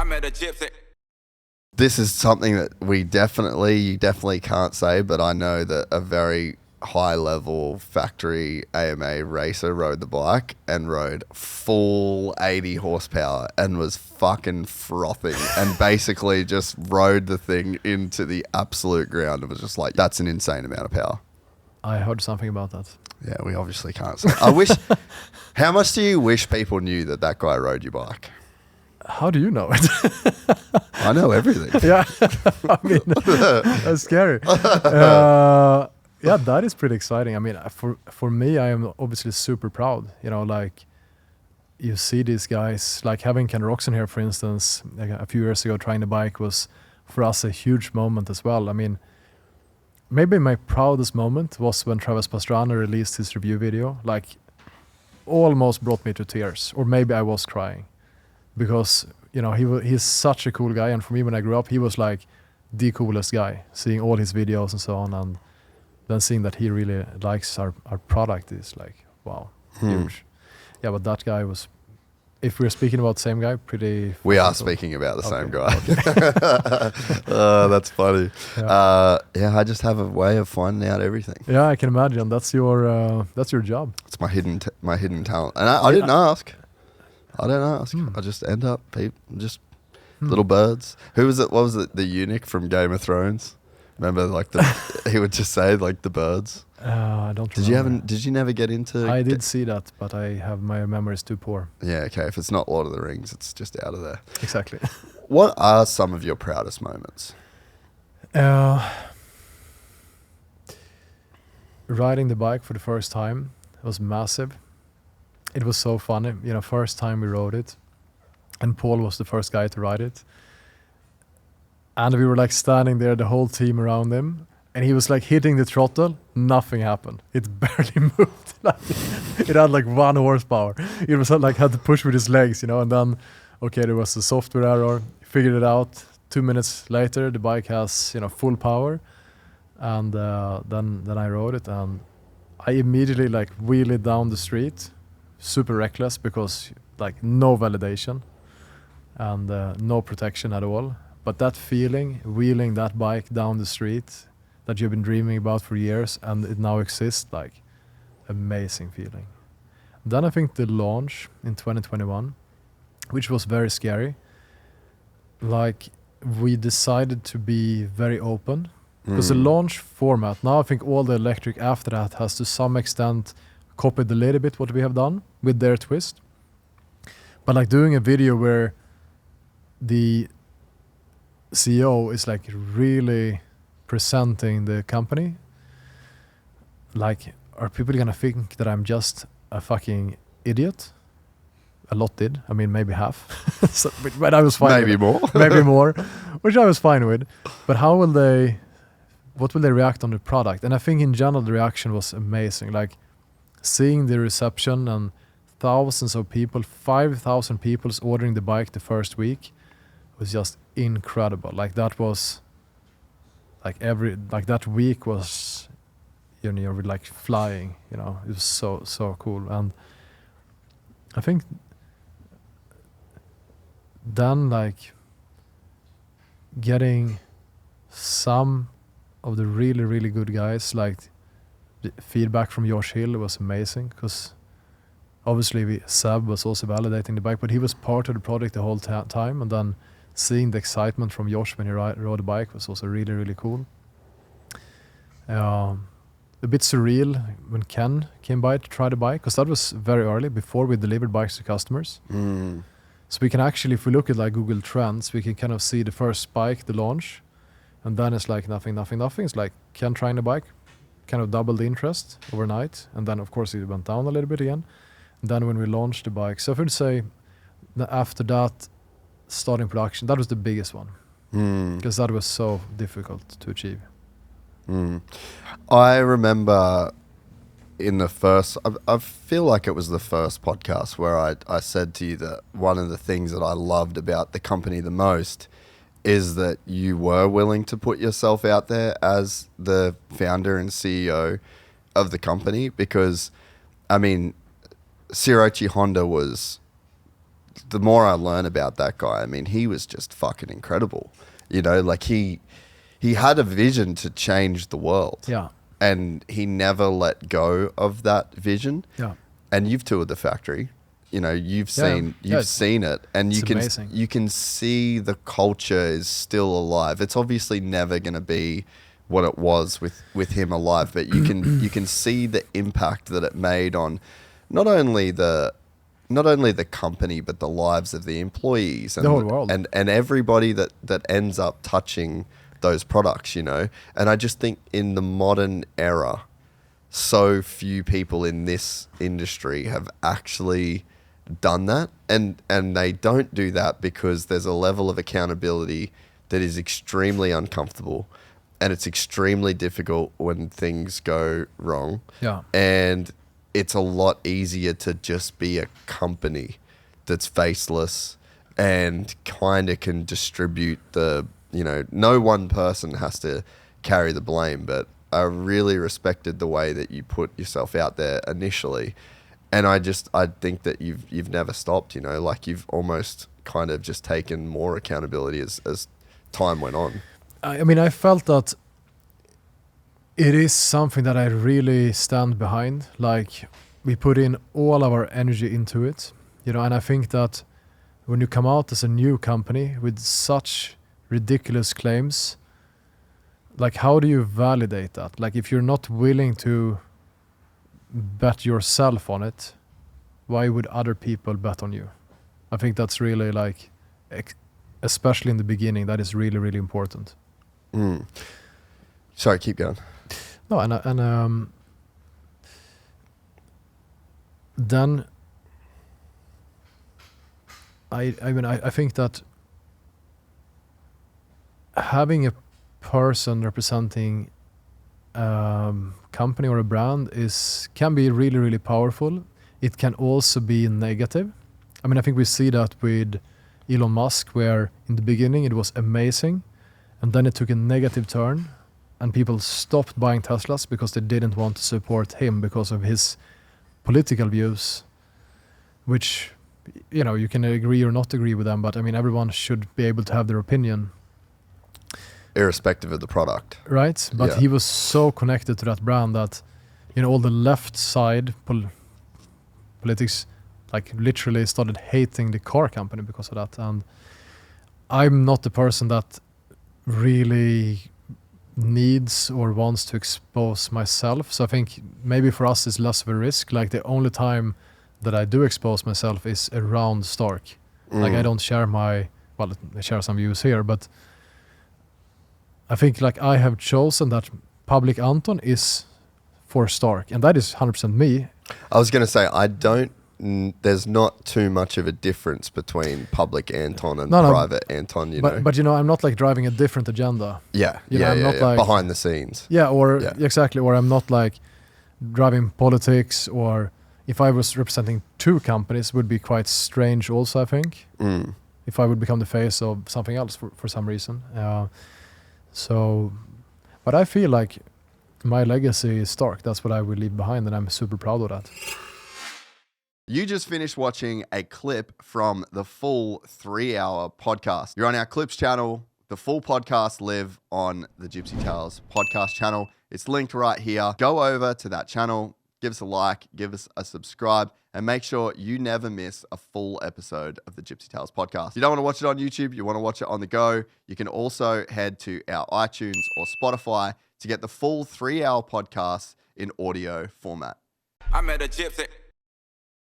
I met a gypsy. This is something that you definitely can't say, but I know that a very high level factory AMA racer rode the bike and rode full 80 horsepower and was fucking frothing and basically just rode the thing into the absolute ground. It was just like, that's an insane amount of power. I heard something about that. Yeah, we obviously can't say. How much do you wish people knew that guy rode your bike? How do you know it? I know everything. Yeah, I mean, that's scary. Yeah, that is pretty exciting. I mean, for me, I am obviously super proud. You know, like you see these guys, like having Ken Roczen here, for instance, like a few years ago, trying the bike was for us a huge moment as well. I mean, maybe my proudest moment was when Travis Pastrana released his review video. Like, almost brought me to tears, or maybe I was crying, because you know he's such a cool guy, and for me, when I grew up, he was like the coolest guy. Seeing all his videos and so on, and then seeing that he really likes our product is like, wow, huge. Yeah, but that guy was, if we're speaking about the same guy, pretty... We are speaking about the same guy. Okay. That's funny. Yeah. Yeah, I just have a way of finding out everything. Yeah, I can imagine. That's your job. It's my hidden talent. And I didn't ask. I didn't ask. I just end up little birds. Who was it? What was it? The eunuch from Game of Thrones? Remember, like he would just say like the birds. I don't remember. Did you never get into? I did see that, but my memory is too poor. Yeah, okay. If it's not Lord of the Rings, it's just out of there. Exactly. What are some of your proudest moments? Riding the bike for the first time was massive. It was so funny. You know, first time we rode it, and Paul was the first guy to ride it. And we were like standing there, the whole team around him, and he was like hitting the throttle. Nothing happened. It barely moved. Like, it had like 1 horsepower. It was like had to push with his legs, you know. And then, okay, there was a software error. Figured it out. 2 minutes later, the bike has, you know, full power. And then I rode it, and I immediately like wheeled it down the street, super reckless, because like no validation and no protection at all. But that feeling, wheeling that bike down the street that you've been dreaming about for years, and it now exists, like, amazing feeling. Then I think the launch in 2021, which was very scary, like, we decided to be very open. Because the launch format, now I think all the electric after that has to some extent copied a little bit what we have done with their twist. But like doing a video where the CEO is like really presenting the company, like, are people gonna think that I'm just a fucking idiot? A lot did. I mean, maybe half. So, but I was fine. Maybe more. Maybe more, which I was fine with. But what will they react on the product? And I think in general the reaction was amazing. Like seeing the reception and thousands of people, 5,000 people ordering the bike the first week was just incredible. Like that was like that week was, you know, like flying, you know. It was so cool. And I think then like getting some of the really, really good guys, like the feedback from Josh Hill was amazing, because obviously Seb was also validating the bike, but he was part of the project the whole time, and then seeing the excitement from Josh when he rode the bike was also really, really cool. A bit surreal when Ken came by to try the bike, because that was very early, before we delivered bikes to customers. So we can actually, if we look at like Google Trends, we can kind of see the first bike, the launch, and then it's like nothing. It's like Ken trying the bike, kind of doubled the interest overnight, and then of course it went down a little bit again. And then when we launched the bike, so if we'd say that after that, starting production, that was the biggest one, because that was so difficult to achieve. I remember in the first, I feel like it was the first podcast where I said to you that one of the things that I loved about the company the most is that you were willing to put yourself out there as the founder and CEO of the company, because, I mean, Shiroichi Honda was the more I learn about that guy, I mean, he was just fucking incredible. You know, like he had a vision to change the world. Yeah. And he never let go of that vision. Yeah. And you've toured the factory. You know, you've seen it, and you can see the culture is still alive. It's obviously never going to be what it was with him alive, but you can see the impact that it made on not only the company, but the lives of the employees and the whole world, and everybody that ends up touching those products, you know. And I just think in the modern era, so few people in this industry have actually done that, and they don't do that because there's a level of accountability that is extremely uncomfortable, and it's extremely difficult when things go wrong. Yeah. And it's a lot easier to just be a company that's faceless and kind of can distribute the, you know, no one person has to carry the blame, but I really respected the way that you put yourself out there initially. And I think that you've never stopped, you know, like you've almost kind of just taken more accountability as time went on. I mean, I felt that it is something that I really stand behind. Like, we put in all our energy into it, you know, and I think that when you come out as a new company with such ridiculous claims, like, how do you validate that? Like, if you're not willing to bet yourself on it, why would other people bet on you? I think that's really, like, especially in the beginning, that is really, really important. Sorry, keep going. No, and then I think that having a person representing company or a brand can be really, really powerful. It can also be negative. I mean, I think we see that with Elon Musk, where in the beginning it was amazing, and then it took a negative turn, and people stopped buying Teslas because they didn't want to support him because of his political views, which, you know, you can agree or not agree with them, but I mean, everyone should be able to have their opinion, irrespective of the product, right? But he was so connected to that brand that, you know, all the left side politics, like, literally started hating the car company because of that. And I'm not the person that really needs or wants to expose myself, so I think maybe for us it's less of a risk. Like, the only time that I do expose myself is around Stark. Like, I don't share I share some views here, but I think, like, I have chosen that public Anton is for Stark, and that is 100% me. I was going to say, there's not too much of a difference between public Anton and private Anton, you know. But, you know, I'm not, like, driving a different agenda. I'm not like, behind the scenes. Exactly. Or I'm not, like, driving politics, or if I was representing two companies, it would be quite strange also, I think. If I would become the face of something else for some reason. But I feel like my legacy is Stark. That's what I will leave behind, and I'm super proud of that. You just finished watching a clip from the full 3-hour podcast. You're on our Clips channel. The full podcast live on the Gypsy Tales podcast channel. It's linked right here. Go over to that channel, give us a like, give us a subscribe, and make sure you never miss a full episode of the Gypsy Tales podcast. If you don't want to watch it on YouTube, you want to watch it on the go, you can also head to our iTunes or Spotify to get the full 3-hour podcast in audio format. I met a gypsy.